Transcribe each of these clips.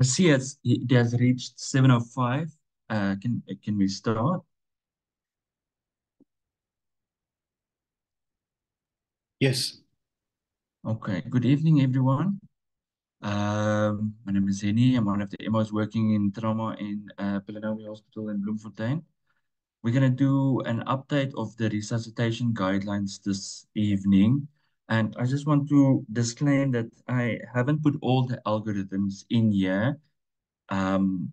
See, it has reached 7:05. Can we start? Yes. Okay. Good evening, everyone. My name is Henny. I'm one of the MOs working in trauma in Pilanomi Hospital in Bloemfontein. We're going to do an update of the resuscitation guidelines this evening. And I just want to disclaim that I haven't put all the algorithms in here. Um,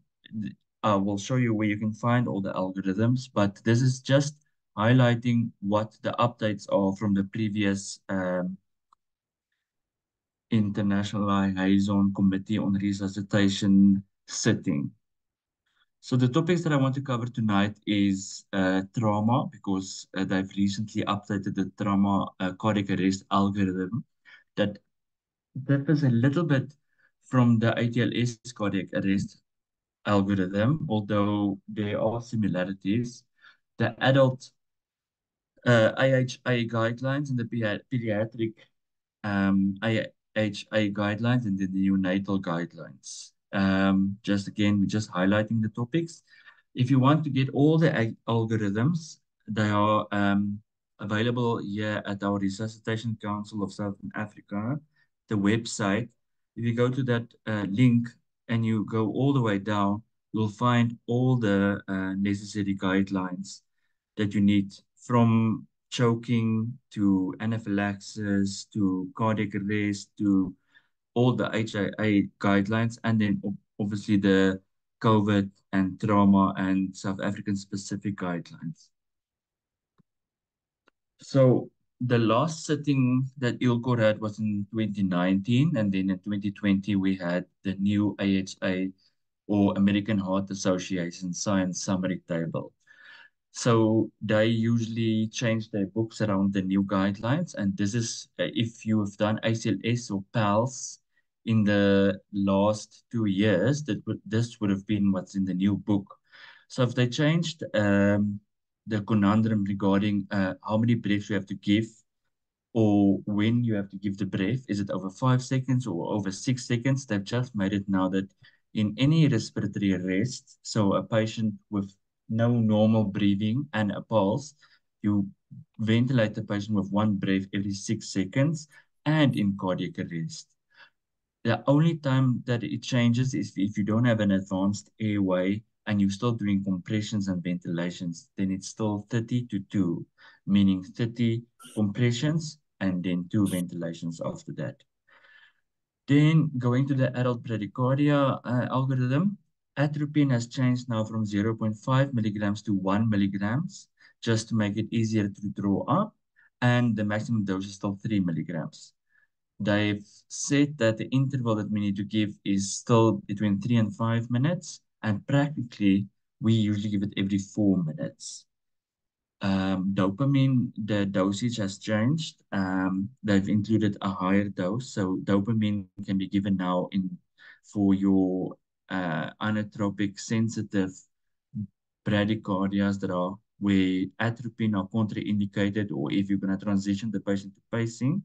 I will show you where you can find all the algorithms, but this is just highlighting what the updates are from the previous International Liaison Committee on Resuscitation sitting. So the topics that I want to cover tonight is trauma, because they've recently updated the trauma cardiac arrest algorithm that differs a little bit from the ATLS cardiac arrest algorithm, although there are similarities. The adult AHA guidelines and the pediatric AHA guidelines and the neonatal guidelines. Just again, we're just highlighting the topics. If you want to get all the algorithms, they are available here at our Resuscitation Council of Southern Africa, the website. If you go to that link and you go all the way down, you'll find all the necessary guidelines that you need, from choking to anaphylaxis to cardiac arrest to all the HIA guidelines, and then obviously the COVID and trauma and South African specific guidelines. So the last sitting that ILCOR had was in 2019, and then in 2020 we had the new AHA, or American Heart Association, Science Summary Table. So they usually change their books around the new guidelines. And this is if you have done ACLS or PALS in the last 2 years, this would have been what's in the new book. So if they changed the conundrum regarding how many breaths you have to give or when you have to give the breath, is it over 5 seconds or over 6 seconds? They've just made it now that in any respiratory arrest, so a patient with no normal breathing and a pulse, you ventilate the patient with one breath every 6 seconds, and in cardiac arrest. The only time that it changes is if you don't have an advanced airway and you're still doing compressions and ventilations, then it's still 30 to 2, meaning 30 compressions and then 2 ventilations after that. Then going to the adult bradycardia algorithm, atropine has changed now from 0.5 milligrams to 1 milligrams, just to make it easier to draw up, and the maximum dose is still 3 milligrams. They've said that the interval that we need to give is still between 3 and 5 minutes, and practically we usually give it every 4 minutes. Dopamine, the dosage has changed. They've included a higher dose, so dopamine can be given now in for your inotropic sensitive bradycardias that are where atropine are contraindicated, or if you're going to transition the patient to pacing,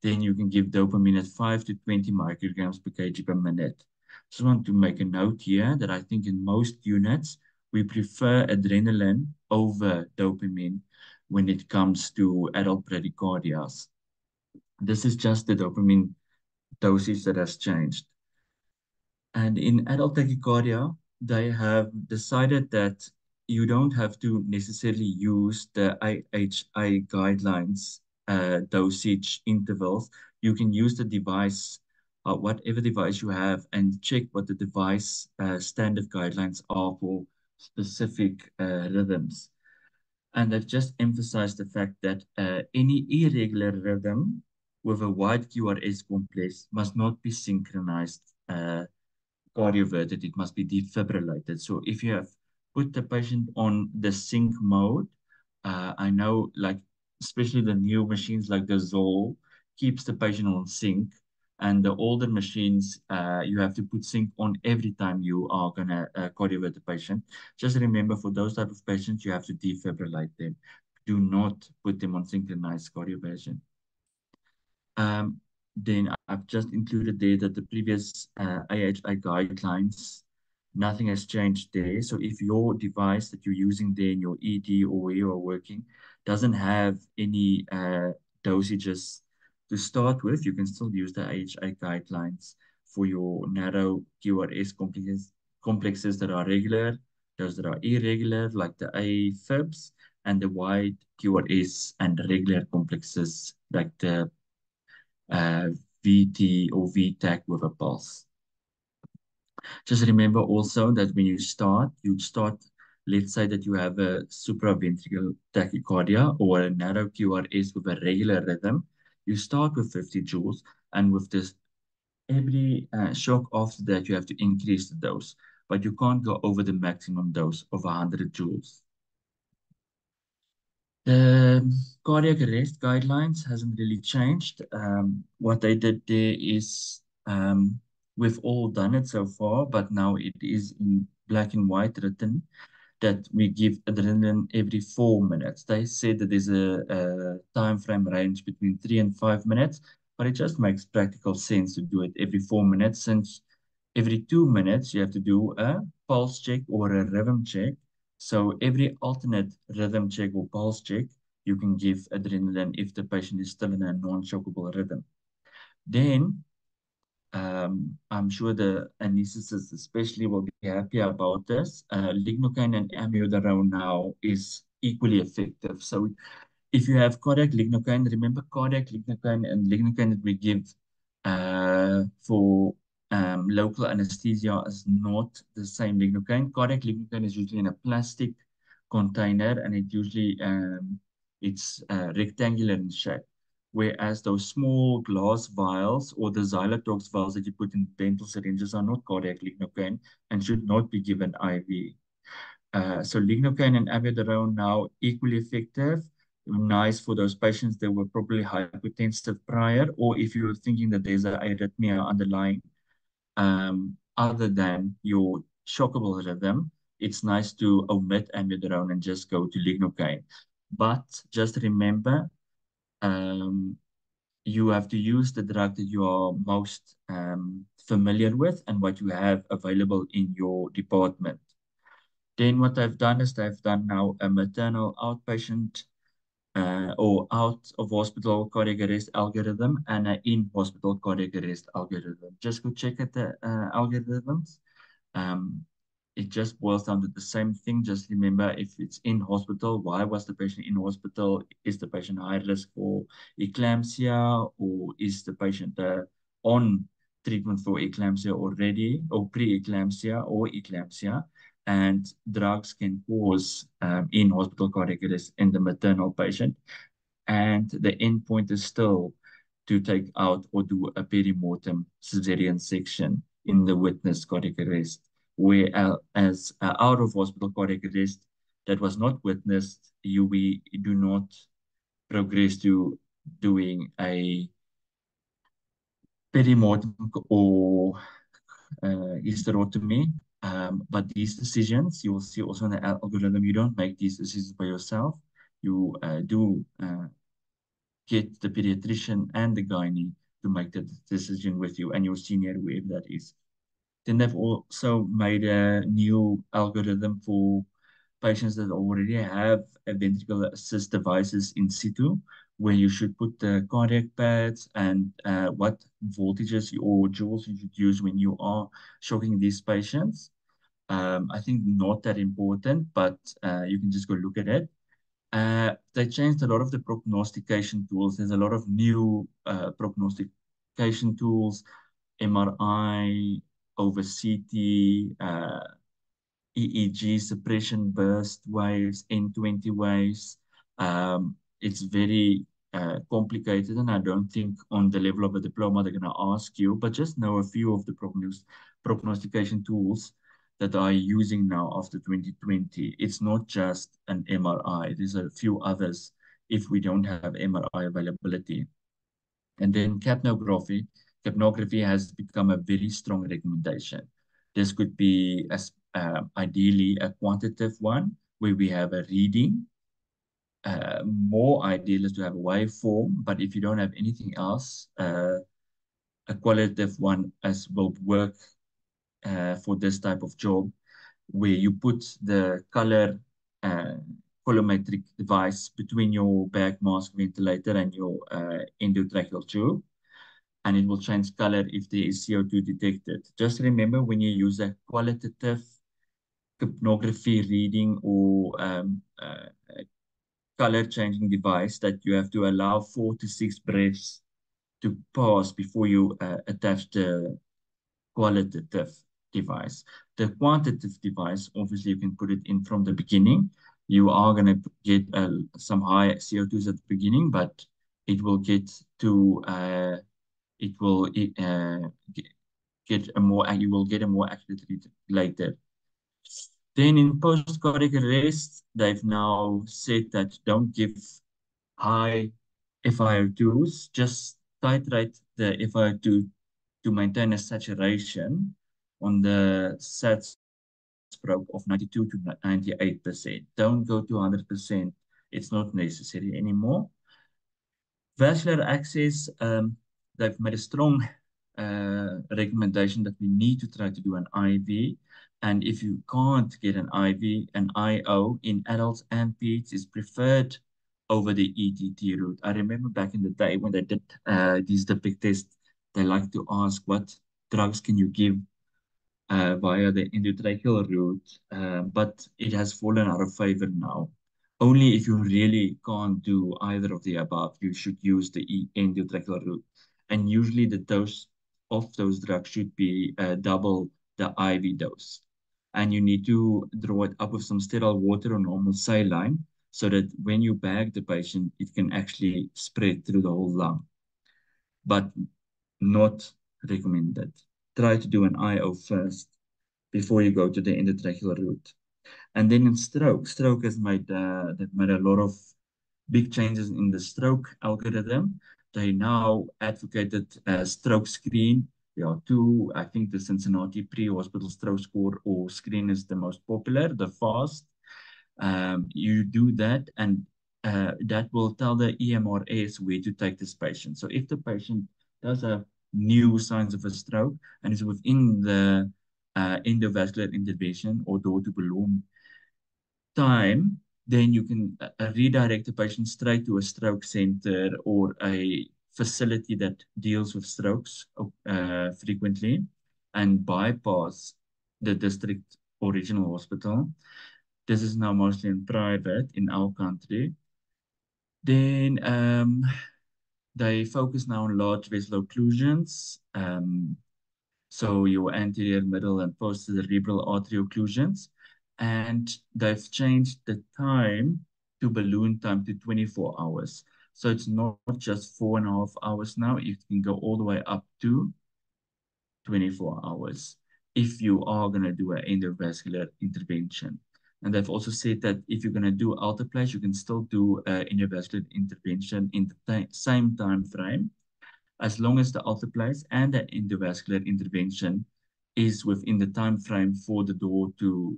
then you can give dopamine at 5 to 20 micrograms per kg per minute. Just want to make a note here that I think in most units, we prefer adrenaline over dopamine when it comes to adult bradycardias. This is just the dopamine dosage that has changed. And in adult tachycardia, they have decided that you don't have to necessarily use the IHA guidelines dosage intervals. You can use the device, whatever device you have, and check what the device standard guidelines are for specific rhythms. And they've just emphasized the fact that any irregular rhythm with a wide QRS complex must not be synchronized cardioverted, it must be defibrillated. So if you have put the patient on the sync mode, I know like especially the new machines like the Zoll keeps the patient on sync, and the older machines you have to put sync on every time you are gonna cardiovert the patient. Just remember, for those type of patients, you have to defibrillate them. Do not put them on synchronized cardioversion. Then I've just included there that the previous AHI guidelines, nothing has changed there. So if your device that you're using there in your ED or where you are working doesn't have any dosages to start with, you can still use the AHI guidelines for your narrow QRS complexes that are regular, those that are irregular, like the AFibs, and the wide QRS and regular complexes, like the uh, VT or VTAC with a pulse. Just remember also that when you start, let's say that you have a supraventricular tachycardia or a narrow QRS with a regular rhythm, you start with 50 joules, and with this, every shock after that, you have to increase the dose, but you can't go over the maximum dose of 100 joules. The cardiac arrest guidelines hasn't really changed. What they did there is we've all done it so far, but now it is in black and white written that we give adrenaline every 4 minutes. They said that there's a time frame range between 3 and 5 minutes, but it just makes practical sense to do it every 4 minutes, since every 2 minutes you have to do a pulse check or a rhythm check. So every alternate rhythm check or pulse check, you can give adrenaline if the patient is still in a non-shockable rhythm. Then I'm sure the anesthetists especially will be happy about this. Lignocaine and amiodarone now is equally effective. So if you have cardiac lignocaine, remember cardiac lignocaine and lignocaine that we give for local anesthesia is not the same lignocaine. Cardiac lignocaine is usually in a plastic container, and it's rectangular in shape. Whereas those small glass vials or the Xylotox vials that you put in dental syringes are not cardiac lignocaine and should not be given IV. So lignocaine and amiodarone now equally effective. Nice for those patients that were probably hypertensive prior, or if you're thinking that there's an arrhythmia underlying other than your shockable rhythm, it's nice to omit amiodarone and just go to lignocaine. But just remember, um, you have to use the drug that you are most familiar with and what you have available in your department. Then what I've done is I've done now a maternal outpatient or out of hospital cardiac arrest algorithm and an in-hospital cardiac arrest algorithm. Just go check at the algorithms. Um, it just boils down to the same thing. Just remember, if it's in hospital, why was the patient in hospital? Is the patient high risk for eclampsia, or is the patient on treatment for eclampsia already, or pre-eclampsia or eclampsia? And drugs can cause in-hospital cardiac arrest in the maternal patient. And the endpoint is still to take out or do a perimortem cesarean section in the witnessed cardiac arrest. Whereas out of hospital cardiac arrest that was not witnessed, we do not progress to doing a perimortem or hysterotomy. But these decisions, you will see also in the algorithm, you don't make these decisions by yourself. You do get the pediatrician and the gynae to make the decision with you and your senior, whoever that is. Then they've also made a new algorithm for patients that already have a ventricular assist devices in situ, where you should put the cardiac pads and what voltages or joules you should use when you are shocking these patients. I think not that important, but you can just go look at it. They changed a lot of the prognostication tools. There's a lot of new prognostication tools, MRI, over CT, EEG suppression burst waves, N20 waves. It's very complicated, and I don't think on the level of a diploma they're going to ask you, but just know a few of the prognostication tools that are using now after 2020. It's not just an MRI. There's a few others if we don't have MRI availability. And then capnography. Capnography has become a very strong recommendation. This could be ideally a quantitative one where we have a reading. More ideal is to have a waveform, but if you don't have anything else, a qualitative one as will work for this type of job, where you put the color uh, colorimetric device between your bag mask ventilator and your endotracheal tube, and it will change color if there is CO2 detected. Just remember when you use a qualitative capnography reading or color changing device that you have to allow 4 to 6 breaths to pass before you attach the qualitative device. The quantitative device, obviously, you can put it in from the beginning. You are going to get some high CO2s at the beginning, but it will get to it will get a more you will get a more accurate read later. Then in post-cardiac arrest, they've now said that don't give high FiO2s, just titrate the FiO2 to maintain a saturation on the SAT stroke of 92 to 98%. Don't go to 100%. It's not necessary anymore. Vascular access, they've made a strong recommendation that we need to try to do an IV. And if you can't get an IV, an IO in adults and peds is preferred over the ETT route. I remember back in the day when they did these dipstick tests, they like to ask what drugs can you give via the endotracheal route, but it has fallen out of favor now. Only if you really can't do either of the above, you should use the endotracheal route. And usually the dose of those drugs should be double the IV dose. And you need to draw it up with some sterile water or normal saline so that when you bag the patient, it can actually spread through the whole lung. But not recommended. Try to do an IO first before you go to the endotracheal route. And then in stroke has made they've made a lot of big changes in the stroke algorithm. They now advocated a stroke screen. There are two. I think the Cincinnati pre-hospital stroke score or screen is the most popular, the FAST. You do that, and that will tell the EMRS where to take this patient. So if the patient does have new signs of a stroke and is within the endovascular intervention or door to balloon time, then you can redirect the patient straight to a stroke center or a facility that deals with strokes frequently and bypass the district or regional hospital. This is now mostly in private in our country. Then they focus now on large vessel occlusions. So your anterior, middle, and post-cerebral artery occlusions. And they've changed the time to balloon time to 24 hours. So it's not just 4.5 hours now. You can go all the way up to 24 hours if you are going to do an endovascular intervention. And they've also said that if you're going to do alteplase, you can still do an endovascular intervention in the same time frame, as long as the alteplase and the endovascular intervention is within the time frame for the door to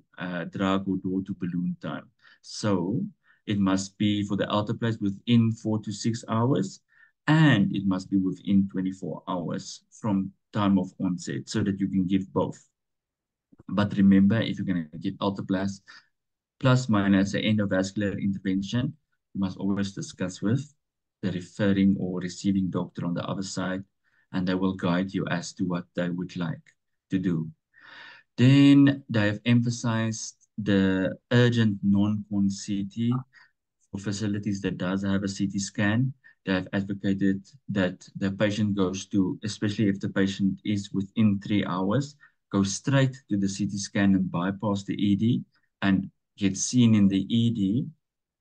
drug or door to balloon time. So it must be for the alteplase within 4 to 6 hours, and it must be within 24 hours from time of onset so that you can give both. But remember, if you're going to give alteplase plus minus an endovascular intervention, you must always discuss with the referring or receiving doctor on the other side, and they will guide you as to what they would like to do. Then they have emphasized the urgent non-con CT for facilities that does have a CT scan. They have advocated that the patient goes to, especially if the patient is within 3 hours, go straight to the CT scan and bypass the ED and get seen in the ED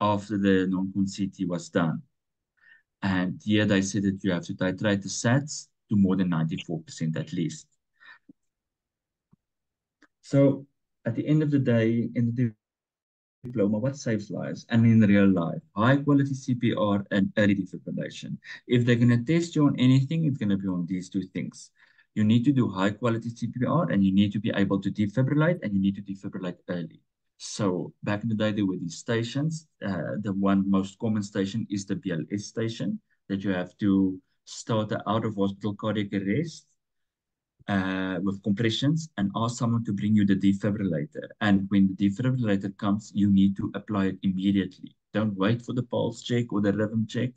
after the non-con CT was done. And here they said that you have to titrate the SATs to more than 94% at least. So at the end of the day, in the diploma, what saves lives? And in real life, high quality CPR and early defibrillation. If they're going to test you on anything, it's going to be on these two things. You need to do high quality CPR and you need to be able to defibrillate and you need to defibrillate early. So back in the day, there were these stations. The one most common station is the BLS station that you have to start the out of hospital cardiac arrest with compressions and ask someone to bring you the defibrillator. And when the defibrillator comes, you need to apply it immediately. Don't wait for the pulse check or the rhythm check.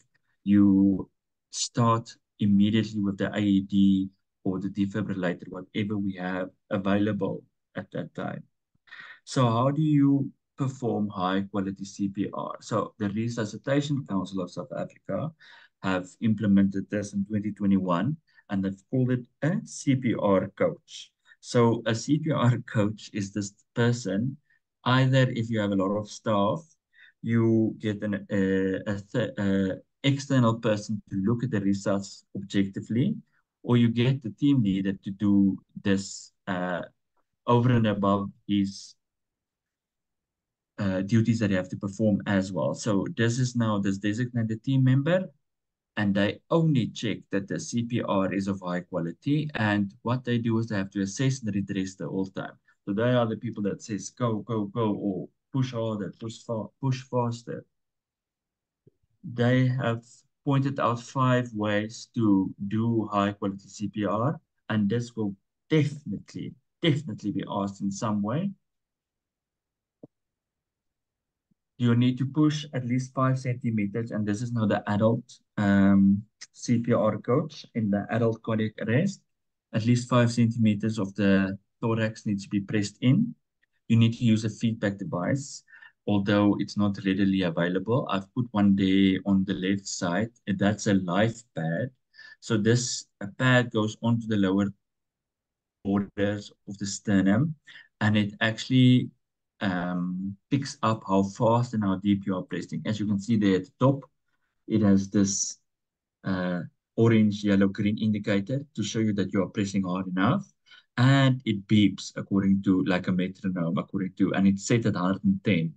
You start immediately with the AED or the defibrillator, whatever we have available at that time. So how do you perform high quality CPR? So the Resuscitation Council of South Africa have implemented this in 2021 and they've called it a CPR coach. So a CPR coach is this person, either if you have a lot of staff, you get an external person to look at the results objectively, or you get the team leader to do this over and above his duties that you have to perform as well. So this is now this designated team member, and they only check that the CPR is of high quality. And what they do is they have to assess and redress the whole time. So they are the people that says go, go, go, or push harder, push faster. They have pointed out 5 ways to do high quality CPR, and this will definitely be asked in some way. You need to push at least 5 centimeters, and this is now the adult CPR coach in the adult cardiac arrest. At least 5 centimeters of the thorax needs to be pressed in. You need to use a feedback device, although it's not readily available. I've put one there on the left side, and that's a life pad. So this pad goes onto the lower borders of the sternum, and it actually picks up how fast and how deep you are breathing. As you can see there at the top, it has this uh, orange, yellow, green indicator to show you that you are pressing hard enough. And it beeps according to like a metronome, and it's set at 110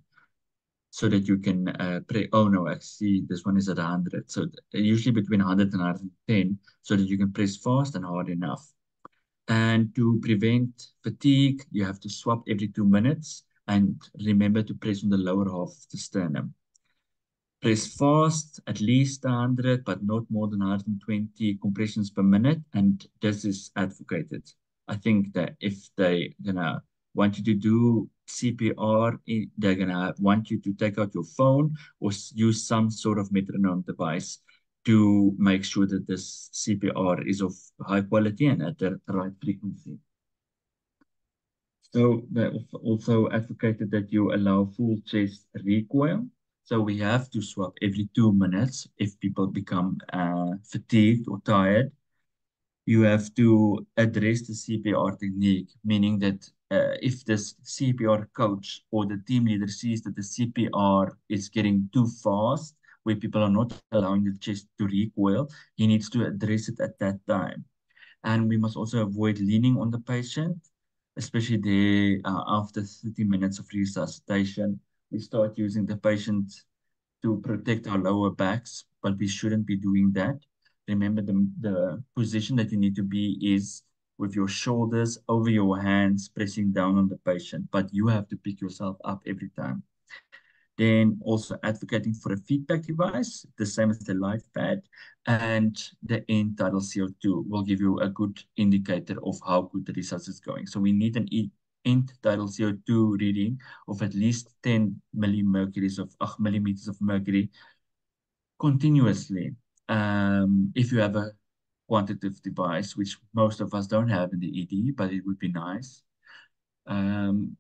so that you can pray. Oh no, actually, this one is at 100. So usually between 100 and 110 so that you can press fast and hard enough. And to prevent fatigue, you have to swap every 2 minutes and remember to press on the lower half of the sternum. Press fast, at least 100, but not more than 120 compressions per minute. And this is advocated. I think that if they gonna want you to do CPR, they're gonna want you to take out your phone or use some sort of metronome device to make sure that this CPR is of high quality and at the right frequency. So they also advocated that you allow full chest recoil. So we have to swap every 2 minutes if people become fatigued or tired. You have to address the CPR technique, meaning that if this CPR coach or the team leader sees that the CPR is getting too fast, where people are not allowing the chest to recoil, he needs to address it at that time. And we must also avoid leaning on the patient, especially there after 30 minutes of resuscitation. We start using the patient to protect our lower backs, but we shouldn't be doing that. Remember, the position that you need to be is with your shoulders over your hands, pressing down on the patient, but you have to pick yourself up every time. Then also advocating for a feedback device, the same as the life pad, and the end tidal CO2 will give you a good indicator of how good the results is going. So we need an end tidal CO2 reading of at least 10 millimeters of mercury continuously. If you have a quantitative device, which most of us don't have in the ED, but it would be nice. Um,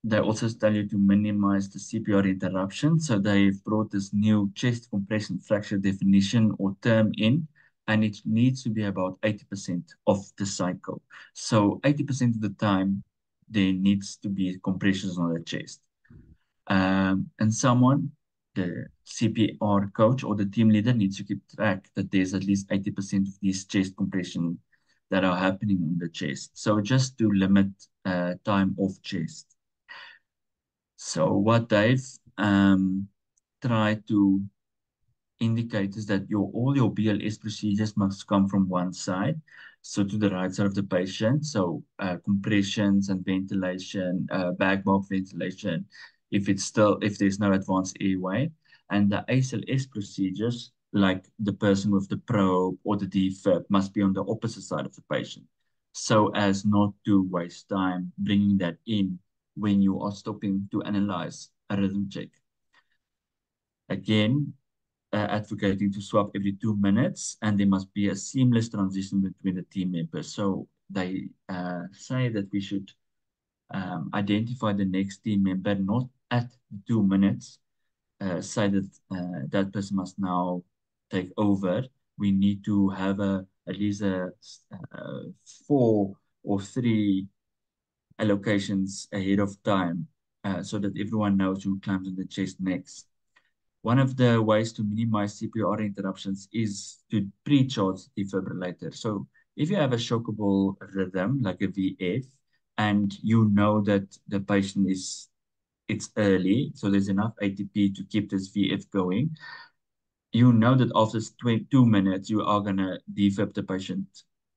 they also tell you to minimize the CPR interruption. So they've brought this new chest compression fracture definition or term in, and it needs to be about 80% of the cycle. So 80% of the time, there needs to be compressions on the chest. And someone, the CPR coach or the team leader, needs to keep track that there's at least 80% of these chest compression that are happening on the chest. So just to limit time off chest. So what they've tried to indicate is that all your BLS procedures must come from one side, so to the right side of the patient. So compressions and ventilation, bag bulb ventilation, if there's no advanced airway, and the ACLS procedures like the person with the probe or the defib must be on the opposite side of the patient, so as not to waste time bringing that in when you are stopping to analyze a rhythm check. Again, advocating to swap every 2 minutes, and there must be a seamless transition between the team members. So they say that we should identify the next team member not at 2 minutes, say that that person must now take over. We need to have at least uh, four or three allocations ahead of time, so that everyone knows who climbs on the chest next. One of the ways to minimize CPR interruptions is to pre-charge the defibrillator. So if you have a shockable rhythm like a VF, and you know that the patient is it's early, so there's enough ATP to keep this VF going, you know that after 2 minutes, you are going to defib the patient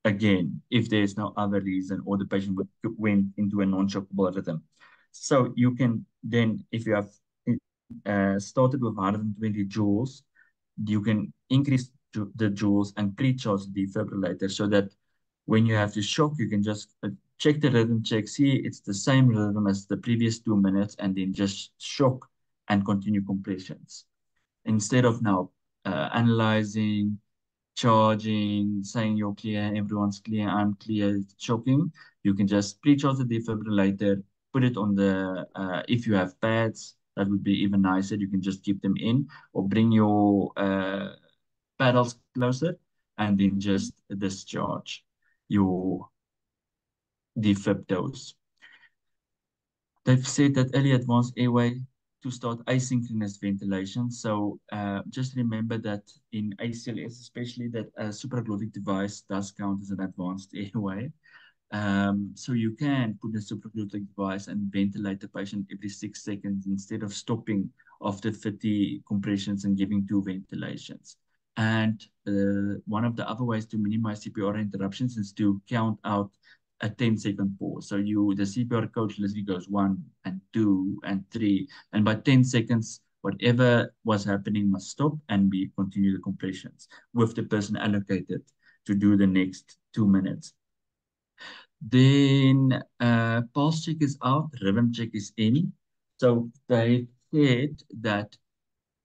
again if there's no other reason or the patient went into a non-shockable rhythm. So you can then, if you have started with 120 joules, you can increase the joules and pre-charge the defibrillator so that when you have to shock, you can just check the rhythm check, see it's the same rhythm as the previous 2 minutes, and then just shock and continue compressions. Instead of now analyzing, charging, saying you're clear, everyone's clear, I'm clear, shocking, you can just pre-charge the defibrillator, put it on the, if you have pads, that would be even nicer. You can just keep them in or bring your paddles closer and then just discharge your defib dose. They've said that early advanced airway to start asynchronous ventilation. So just remember that in ACLS, especially, that a supraglottic device does count as an advanced airway. So you can put a supraglottic device and ventilate the patient every 6 seconds instead of stopping after 30 compressions and giving 2 ventilations. And one of the other ways to minimize CPR interruptions is to count out a 10-second pause. So the CPR coach literally goes 1 and 2 and 3, and by 10 seconds, whatever was happening must stop and we continue the compressions with the person allocated to do the next 2 minutes. Then pulse check is out, rhythm check is in. So they said that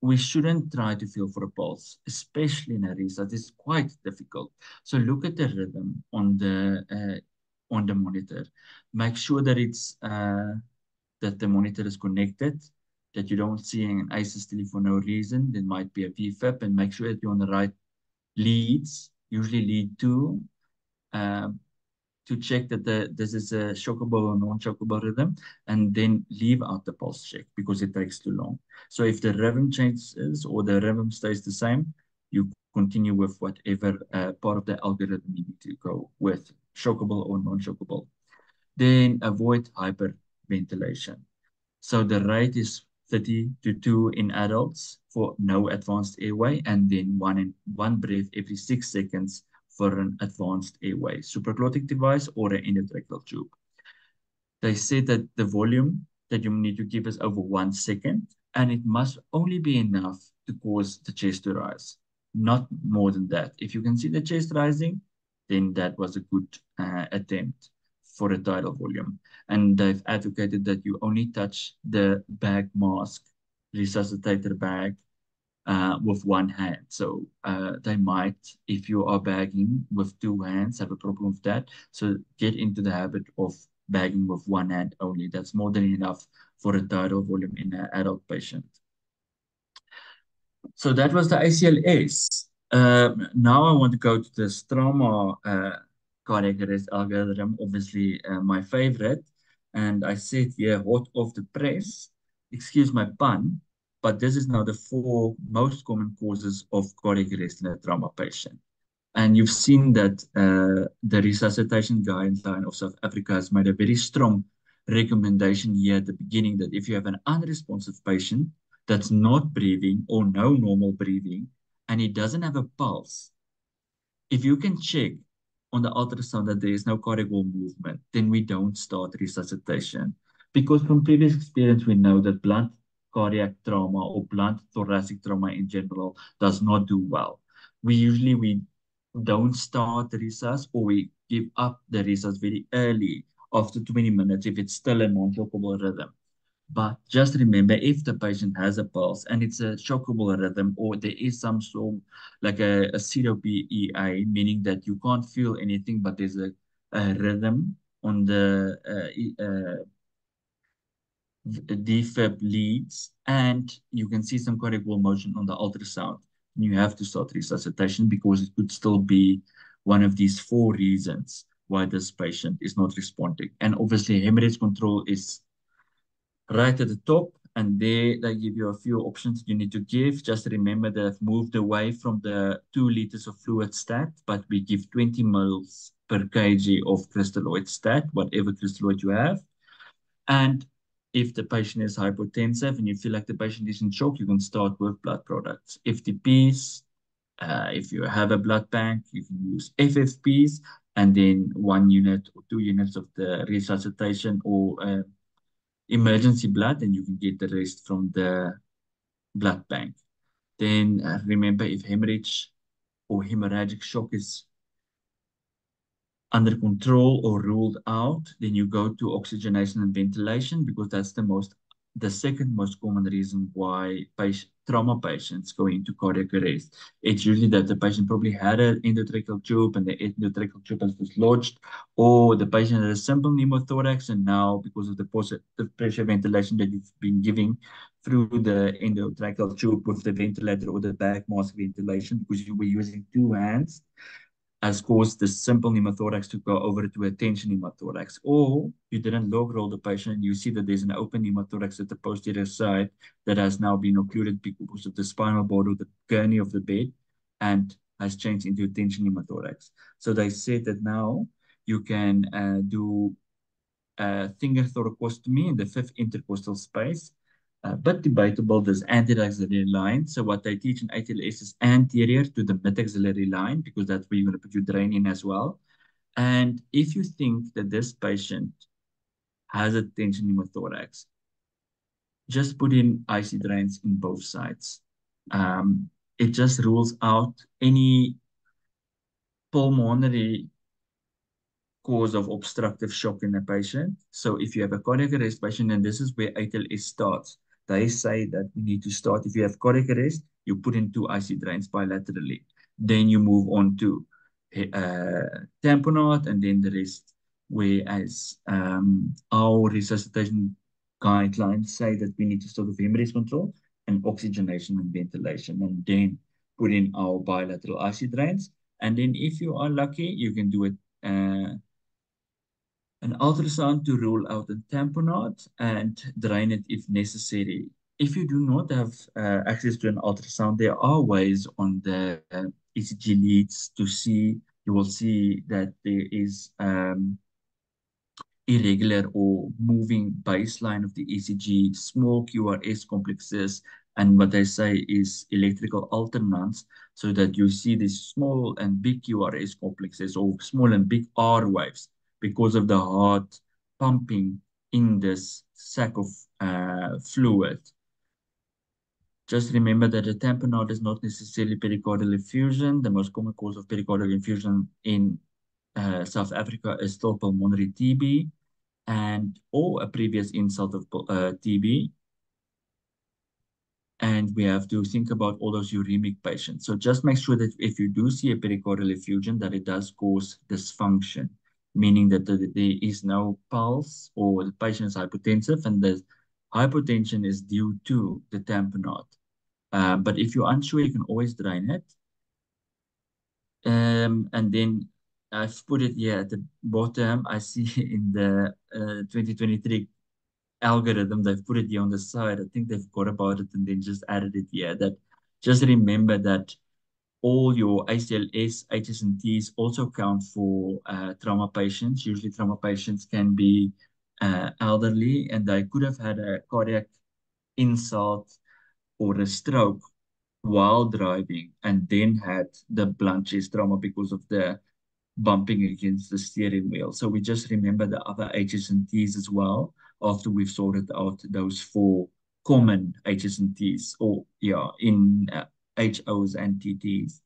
we shouldn't try to feel for a pulse, especially in a restart. It's quite difficult. So look at the rhythm on the monitor. Make sure that it's that the monitor is connected, that you don't see an asystole for no reason. There might be a VFib, and make sure that you're on the right leads, usually lead two. Um, to check that this is a shockable or non-shockable rhythm, and then leave out the pulse check because it takes too long. So if the rhythm changes or the rhythm stays the same, you continue with whatever part of the algorithm you need to go with, shockable or non-shockable. Then avoid hyperventilation. So the rate is 30 to 2 in adults for no advanced airway, and then one breath every 6 seconds for an advanced airway, supraglottic device or an endotracheal tube. They said that the volume that you need to give is over 1 second, and it must only be enough to cause the chest to rise, not more than that. If you can see the chest rising, then that was a good attempt for a tidal volume. And they've advocated that you only touch the bag mask, resuscitator bag, with one hand. So they might, if you are bagging with two hands, have a problem with that. So get into the habit of bagging with one hand only. That's more than enough for a tidal volume in an adult patient. So that was the ACLS. Now I want to go to the Strama cardiac arrest algorithm, obviously my favorite. And I said here, hot off the press, excuse my pun, but this is now the four most common causes of cardiac arrest in a trauma patient. And you've seen that the resuscitation guideline of South Africa has made a very strong recommendation here at the beginning that if you have an unresponsive patient that's not breathing or no normal breathing and he doesn't have a pulse, if you can check on the ultrasound that there is no cardiac wall movement, then we don't start resuscitation. Because from previous experience, we know that blood cardiac trauma or blunt thoracic trauma in general does not do well. We don't start the resus, or we give up the resus very early after 20 minutes if it's still a non-shockable rhythm. But just remember, if the patient has a pulse and it's a shockable rhythm, or there is some sort like a pseudo PEA, meaning that you can't feel anything, but there's a rhythm on the defib leads, and you can see some cardiac wall motion on the ultrasound, you have to start resuscitation because it could still be one of these four reasons why this patient is not responding. And obviously, hemorrhage control is right at the top, and there they give you a few options you need to give. Just remember they've moved away from the 2 liters of fluid stat, but we give 20 mils per kg of crystalloid stat, whatever crystalloid you have. And if the patient is hypotensive and you feel like the patient is in shock, you can start with blood products. FTPs, if you have a blood bank, you can use FFPs, and then 1 unit or 2 units of the resuscitation or emergency blood, and you can get the rest from the blood bank. Then remember, if hemorrhage or hemorrhagic shock is under control or ruled out, then you go to oxygenation and ventilation because that's the second most common reason why trauma patients go into cardiac arrest. It's usually that the patient probably had an endotracheal tube and the endotracheal tube has dislodged, or the patient had a simple pneumothorax, and now because of the positive pressure ventilation that you've been giving through the endotracheal tube with the ventilator or the back mask ventilation, because you were using two hands, has caused the simple pneumothorax to go over to a tension pneumothorax. Or you didn't log roll the patient and you see that there's an open pneumothorax at the posterior side that has now been occluded because of the spinal board or the gurney of the bed and has changed into a tension pneumothorax. So they said that now you can do finger thoracostomy in the fifth intercostal space. But debatable, this anti-axillary line. So what they teach in ATLS is anterior to the mid-axillary line, because that's where you're going to put your drain in as well. And if you think that this patient has a tension pneumothorax, just put in IC drains in both sides. It just rules out any pulmonary cause of obstructive shock in a patient. So if you have a cardiac arrest patient, and this is where ATLS starts, they say that we need to start, if you have cardiac arrest, you put in 2 IC drains bilaterally. Then you move on to tamponade, and then the rest, whereas our resuscitation guidelines say that we need to start with hemorrhage control and oxygenation and ventilation, and then put in our bilateral IC drains. And then if you are lucky, you can do it an ultrasound to rule out a tamponade and drain it if necessary. If you do not have access to an ultrasound, there are ways on the ECG leads to see, you will see that there is irregular or moving baseline of the ECG, small QRS complexes, and what they say is electrical alternance, so that you see these small and big QRS complexes or small and big R waves because of the heart pumping in this sac of fluid. Just remember that a tamponade is not necessarily pericardial effusion. The most common cause of pericardial effusion in South Africa is still pulmonary TB, and or a previous insult of TB. And we have to think about all those uremic patients. So just make sure that if you do see a pericardial effusion, that it does cause dysfunction, meaning that there is no pulse or the patient is hypotensive and the hypotension is due to the tamponade. But if you're unsure, you can always drain it. And then I've put it here at the bottom. I see in the 2023 algorithm, they've put it here on the side. I think they've got about it and then just added it here. That just remember that all your ACLS, HSNTs also count for trauma patients. Usually trauma patients can be elderly, and they could have had a cardiac insult or a stroke while driving and then had the blunt chest trauma because of the bumping against the steering wheel. So we just remember the other H's and T's as well after we've sorted out those four common H's and T's, or yeah, in HOs and TTs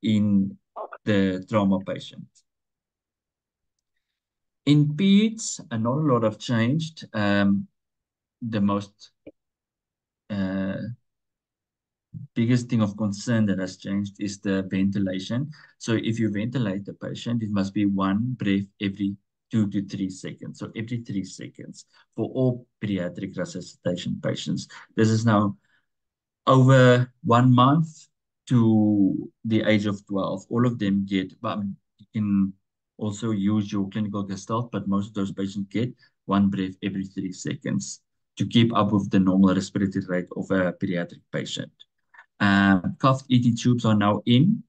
in the trauma patient. In peds, not a lot have changed. The most uh, biggest thing of concern that has changed is the ventilation. So if you ventilate the patient, it must be one breath every 2 to 3 seconds. So every 3 seconds for all pediatric resuscitation patients. This is now over 1 month to the age of 12. All of them get, but you can also use your clinical gestalt, but most of those patients get one breath every 3 seconds to keep up with the normal respiratory rate of a pediatric patient. Cuffed ET tubes are now in.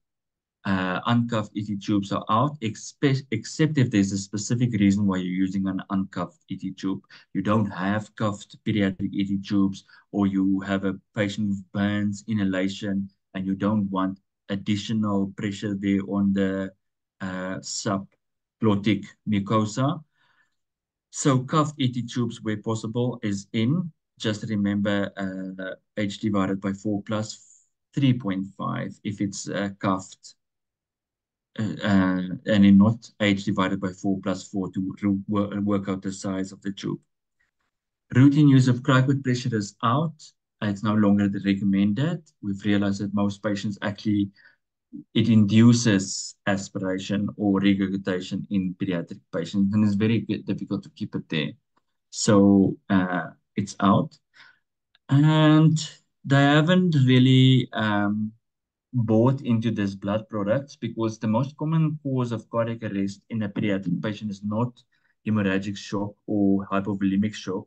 Uncuffed ET tubes are out, except if there's a specific reason why you're using an uncuffed ET tube. You don't have cuffed pediatric ET tubes, or you have a patient with burns, inhalation, and you don't want additional pressure there on the subglottic mucosa. So cuffed ET tubes where possible is in. Just remember H divided by 4 plus 3.5 if it's cuffed, and in not H divided by 4 plus 4 to work out the size of the tube. Routine use of cryoquid pressure is out. It's no longer recommended. We've realized that most patients actually, it induces aspiration or regurgitation in pediatric patients, and it's very difficult to keep it there. So it's out. And they haven't really bought into this blood products because the most common cause of cardiac arrest in a pediatric patient is not hemorrhagic shock or hypovolemic shock.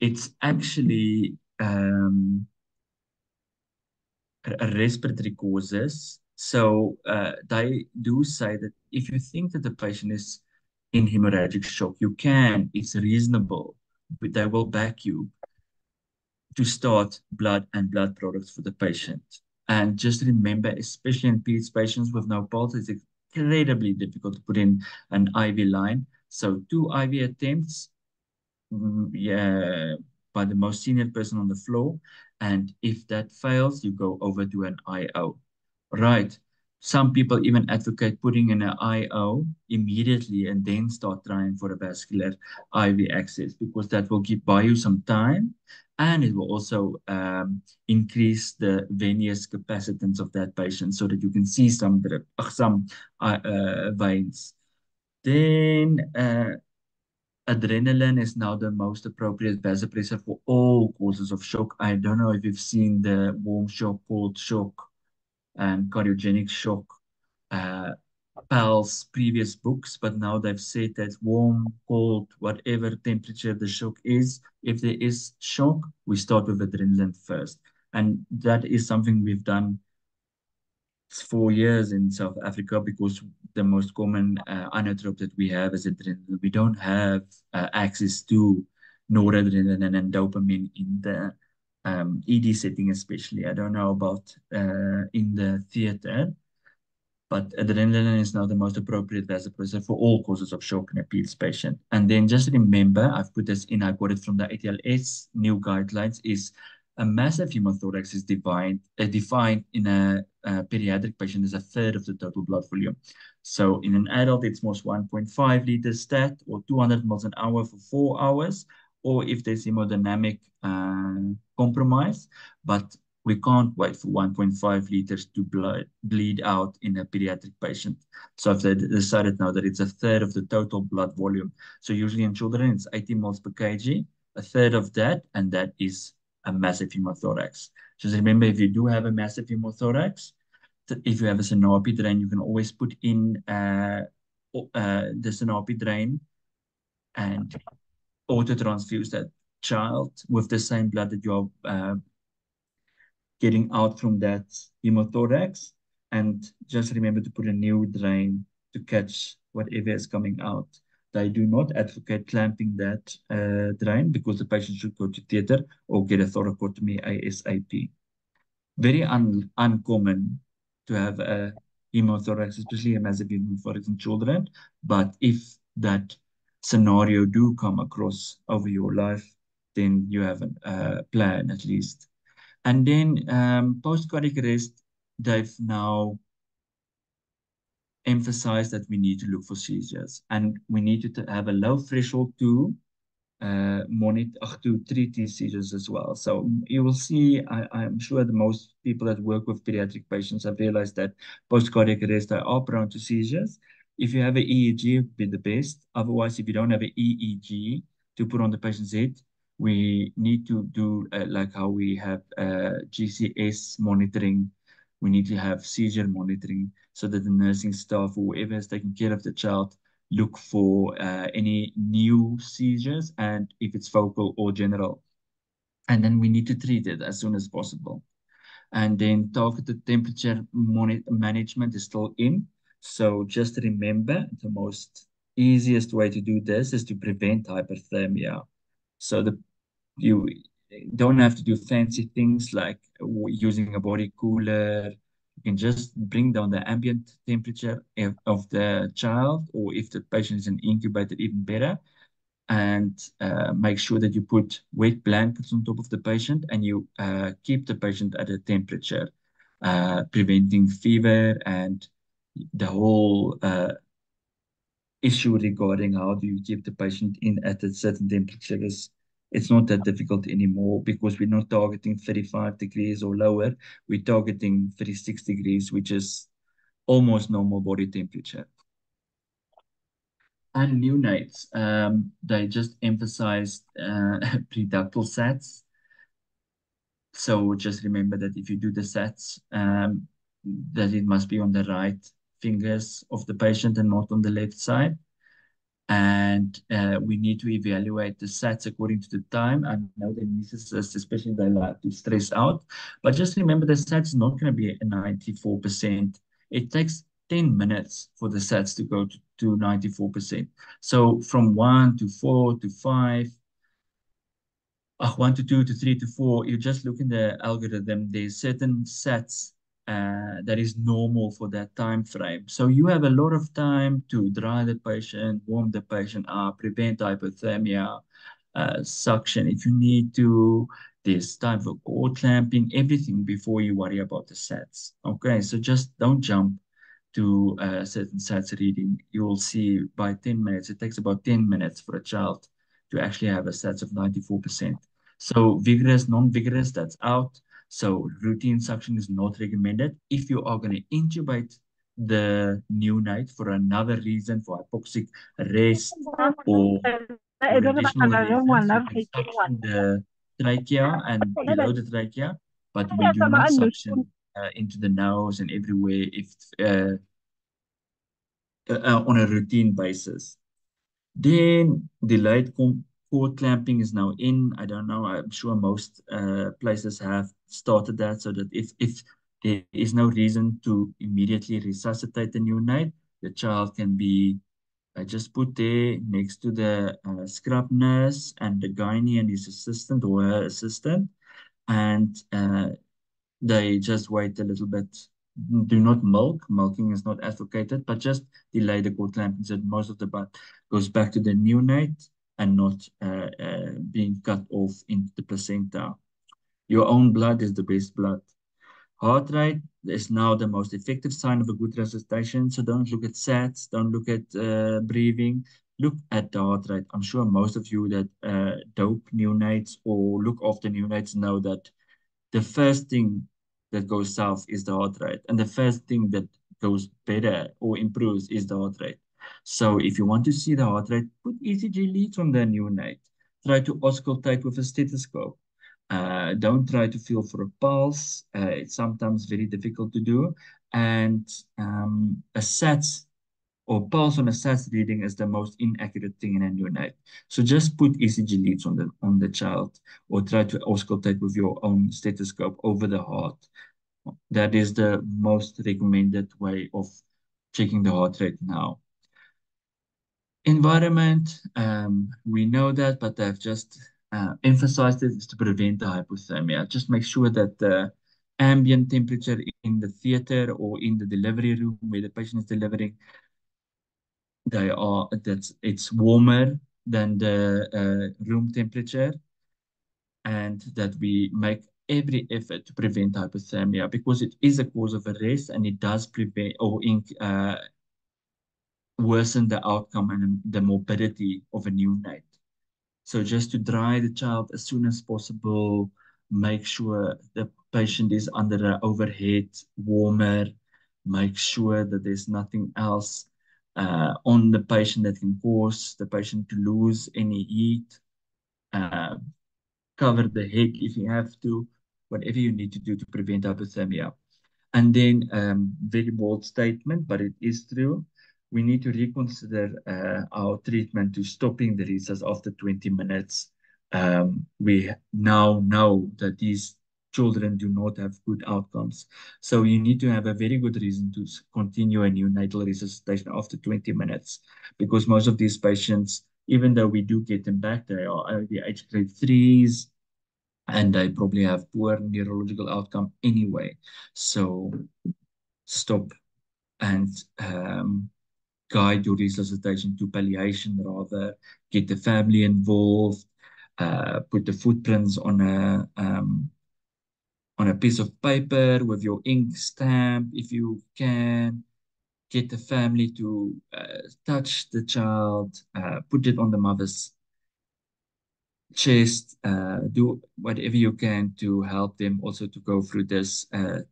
It's actually respiratory causes. So they do say that if you think that the patient is in hemorrhagic shock, you can, it's reasonable, but they will back you to start blood and blood products for the patient. And just remember, especially in PEDS patients with no pulse, it's incredibly difficult to put in an IV line. So 2 IV attempts, yeah, by the most senior person on the floor. And if that fails, you go over to an IO. Right. Some people even advocate putting in an IO immediately and then start trying for a vascular IV access because that will buy you some time, and it will also increase the venous capacitance of that patient so that you can see some drip, some veins. Then adrenaline is now the most appropriate vasopressor for all causes of shock. I don't know if you've seen the warm shock, cold shock, and cardiogenic shock PAL's previous books, but now they've said that warm, cold, whatever temperature the shock is, if there is shock, we start with adrenaline first. And that is something we've done for years in South Africa because the most common inotrope that we have is adrenaline. We don't have access to noradrenaline and dopamine in the ED setting, especially. I don't know about in the theater, but adrenaline is now the most appropriate vasopressor for all causes of shock in a PEDS patient. And then just remember, I've put this in, I got it from the ATLS new guidelines, is a massive hemothorax is defined in a pediatric patient as a third of the total blood volume. So in an adult, it's most 1.5 liters stat or 200 mils an hour for 4 hours, or if there's hemodynamic compromise. But we can't wait for 1.5 liters to bleed out in a pediatric patient. So I've decided now that it's a third of the total blood volume. So usually in children, it's 80 mils per kg, a third of that, and that is a massive hemothorax. Just remember, if you do have a massive hemothorax, if you have a Sinapi drain, you can always put in the Sinapi drain and auto-transfuse that child with the same blood that you're getting out from that hemothorax. And just remember to put a new drain to catch whatever is coming out. They do not advocate clamping that drain because the patient should go to theater or get a thoracotomy ASAP. Very uncommon to have a hemothorax, especially a massive hemothorax in children. But if that scenario do come across over your life, then you have a plan at least. And then post-cardiac arrest, they've now emphasized that we need to look for seizures and we need to have a low threshold to monitor to treat these seizures as well. So you will see, I'm sure the most people that work with pediatric patients have realized that post-cardiac arrest they are prone to seizures. If you have an EEG, it would be the best. Otherwise, if you don't have an EEG to put on the patient's head, we need to do like how we have GCS monitoring. We need to have seizure monitoring so that the nursing staff or whoever is taking care of the child look for any new seizures and if it's focal or general. And then we need to treat it as soon as possible. And then targeted temperature management is still in. So just remember the most easiest way to do this is to prevent hyperthermia. So you don't have to do fancy things like using a body cooler. You can just bring down the ambient temperature of the child, or if the patient is an incubator, even better. And make sure that you put wet blankets on top of the patient and you keep the patient at a temperature, preventing fever and the whole issue regarding how do you keep the patient in at a certain temperature is it's not that difficult anymore because we're not targeting 35 degrees or lower. We're targeting 36 degrees, which is almost normal body temperature. And neonates, they just emphasized preductal SATs. So just remember that if you do the SATs, that it must be on the right fingers of the patient and not on the left side. And we need to evaluate the SATs according to the time. I know the anesthetists, especially, they like to stress out, but just remember the SATs is not going to be a 94%. It takes 10 minutes for the SATs to go to 94%. So from 1 to 4 to 5, 1 to 2 to 3 to 4, you just look in the algorithm, there's certain sets that is normal for that time frame. So you have a lot of time to dry the patient, warm the patient up, prevent hypothermia, suction if you need to. There's time for cord clamping, everything before you worry about the sets. Okay, so just don't jump to a certain sets reading. You'll see by 10 minutes, it takes about 10 minutes for a child to actually have a sets of 94%. So vigorous, non-vigorous, that's out. So routine suction is not recommended. If you are going to intubate the neonate for another reason, for hypoxic arrest or for additional reasons, you can suction the trachea and below the trachea, but we do not suction into the nose and everywhere if on a routine basis. Then delayed cord clamping is now in. I don't know. I'm sure most places have started that so that if there is no reason to immediately resuscitate the neonate, the child can be just put there next to the scrub nurse and the gynae and his assistant or her assistant, and they just wait a little bit. Do not milk. Milking is not advocated, but just delay the cord clamping so most of the blood goes back to the neonate and not being cut off into the placenta. Your own blood is the best blood. Heart rate is now the most effective sign of a good resuscitation. So don't look at SATs, don't look at breathing, look at the heart rate. I'm sure most of you that dope neonates or look after neonates know that the first thing that goes south is the heart rate, and the first thing that goes better or improves is the heart rate. So if you want to see the heart rate, put ECG leads on the neonate. Try to auscultate with a stethoscope. Don't try to feel for a pulse. It's sometimes very difficult to do. And a SATS or pulse on a SATS reading is the most inaccurate thing in a neonate. So just put ECG leads on the child or try to auscultate with your own stethoscope over the heart. That is the most recommended way of checking the heart rate now. Environment, we know that, but I've just emphasized it is to prevent the hypothermia. Just make sure that the ambient temperature in the theater or in the delivery room where the patient is delivering it's warmer than the room temperature. and that we make every effort to prevent hypothermia because it is a cause of arrest and it does prevent or worsen the outcome and the morbidity of a neonate. So just to dry the child as soon as possible, make sure the patient is under an overhead warmer, make sure that there's nothing else on the patient that can cause the patient to lose any heat. Uh, Cover the head if you have to, whatever you need to do to prevent hypothermia. And then, very bold statement, but it is true. We need to reconsider our treatment to stopping the resus after 20 minutes. We now know that these children do not have good outcomes. So you need to have a very good reason to continue a neonatal resuscitation after 20 minutes, because most of these patients, even though we do get them back, they are only age grade threes, and they probably have poor neurological outcome anyway. So stop and guide your resuscitation to palliation rather, get the family involved, put the footprints on a piece of paper with your ink stamp if you can. Get the family to touch the child, put it on the mother's chest, do whatever you can to help them also to go through this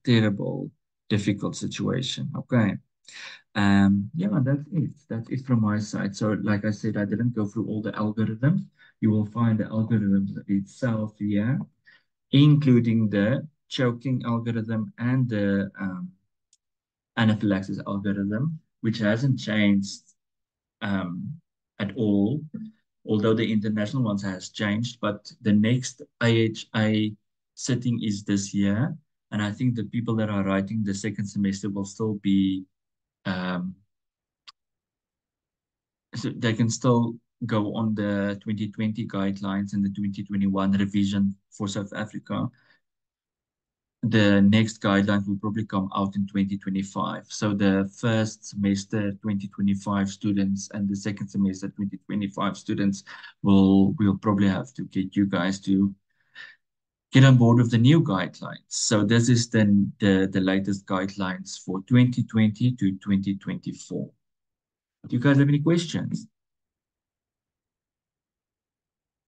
terrible, difficult situation. Okay. Yeah, that's it. That's it from my side. So, like I said, I didn't go through all the algorithms. You will find the algorithms itself here, including the choking algorithm and the anaphylaxis algorithm, which hasn't changed um, at all, although the international ones has changed. But the next AHA sitting is this year, and I think the people that are writing the second semester will still be um, so they can still go on the 2020 guidelines and the 2021 revision for South Africa. The next guidelines will probably come out in 2025. So the first semester 2025 students and the second semester 2025 students will probably have to get you guys to get on board with the new guidelines. So this is then the latest guidelines for 2020 to 2024. Do you guys have any questions?